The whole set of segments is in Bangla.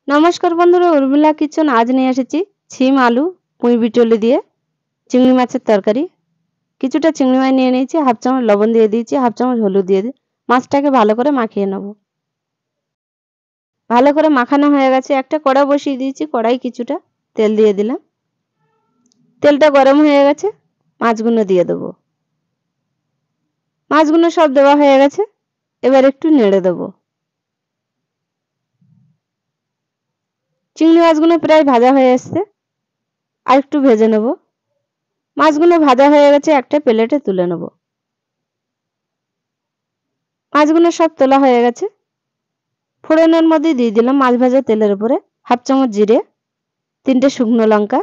নমস্কার বন্ধুরা, উর্মিলা কিচেন আজ নিয়ে এসেছি ছিম আলু পুঁই বিটলি দিয়ে চিংড়ি মাছের তরকারি। কিছুটা চিংড়ি মাছ নিয়ে নিয়েছি, হাফ চামচ লবণ দিয়ে দিয়েছি, হাফ চামচ হলুদ দিয়ে দিই। মাছটাকে ভালো করে মাখিয়ে নেব। ভালো করে মাখানো হয়ে গেছে, একটা কড়া বসিয়ে দিয়েছি, কড়াই কিছুটা তেল দিয়ে দিলাম। তেলটা গরম হয়ে গেছে, মাছগুলো দিয়ে দেবো। মাছগুলো সব দেওয়া হয়ে গেছে, এবার একটু নেড়ে দেবো। চিংড়ি মাছগুলো প্রায় ভাজা হয়ে এসছে, আর একটু ভেজে নেব। মাছগুলো ভাজা হয়ে গেছে, একটা প্লেটে তুলে নেব। মাছগুলো সব তোলা হয়ে গেছে। ফোড়নের মধ্যে দিয়ে দিলাম মাছ ভাজা তেলের উপরে হাফ চামচ জিরে, 3টে শুকনো লঙ্কা,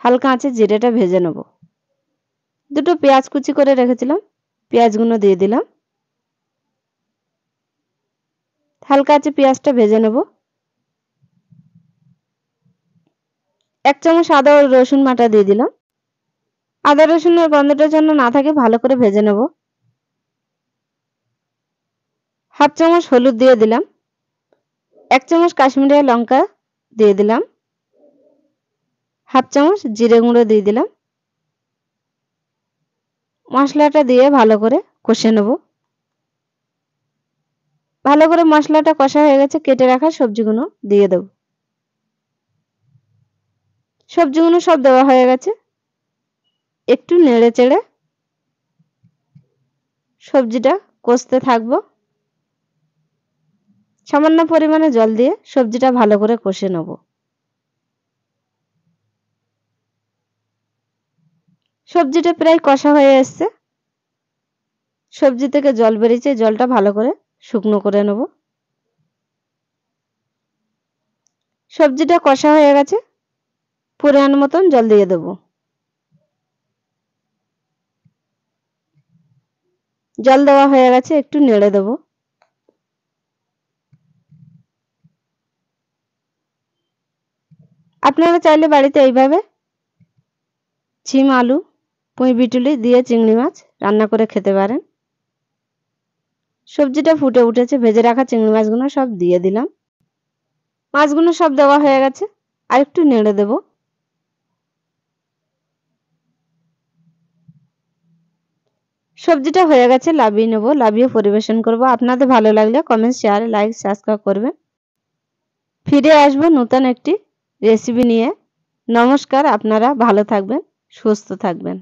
হালকা আঁচে জিরেটা ভেজে নেব। দুটো পেঁয়াজ কুচি করে রেখেছিলাম, পেঁয়াজগুলো দিয়ে দিলাম। হালকা আঁচে পেঁয়াজটা ভেজে নেব। 1 চামচ আদা ও রসুন বাটা দিয়ে দিলাম। আদা রসুনের গন্ধটা যেন না থাকে, ভালো করে ভেজে নেব। হাফ চামচ হলুদ দিয়ে দিলাম। 1 চামচ কাশ্মীরি লঙ্কা দিয়ে দিলাম। হাফ চামচ জিরে গুঁড়ো দিয়ে দিলাম। মশলাটা দিয়ে ভালো করে কষে নেব। ভালো করে মশলাটা কষা হয়ে গেছে, কেটে রাখা সবজিগুলো দিয়ে দেব। সবজিগুলো সব দেওয়া হয়ে গেছে, একটু নেড়ে চেড়ে সবজিটা কষতে থাকবো। সামান্য পরিমাণে জল দিয়ে সবজিটা ভালো করে কষে নেব। সবজিটা প্রায় কষা হয়ে এসছে, সবজি থেকে জল বেরিয়েছে, জলটা ভালো করে শুকনো করে নেব। সবজিটা কষা হয়ে গেছে, পরিমাণ মতন জল দিয়ে দেব। জল দেওয়া হয়ে গেছে, একটু নেড়ে দেব। আপনারা চাইলে বাড়িতে এইভাবে ছিম আলু পুঁই বিটুলি দিয়ে চিংড়ি মাছ রান্না করে খেতে পারেন। সবজিটা ফুটে উঠেছে, ভেজে রাখা চিংড়ি মাছগুলো সব দিয়ে দিলাম। মাছগুলো সব দেওয়া হয়ে গেছে, আর একটু নেড়ে দেব। সবজিটা হয়ে গেছে, নামিয়ে নেব। নামিয়ে পরিবেশন করব। আপনাদের ভালো লাগলে কমেন্ট, শেয়ার, লাইক, সাবস্ক্রাইব করবেন। ফিরে আসবো নতুন একটি রেসিপি নিয়ে। নমস্কার, আপনারা ভালো থাকবেন, সুস্থ থাকবেন।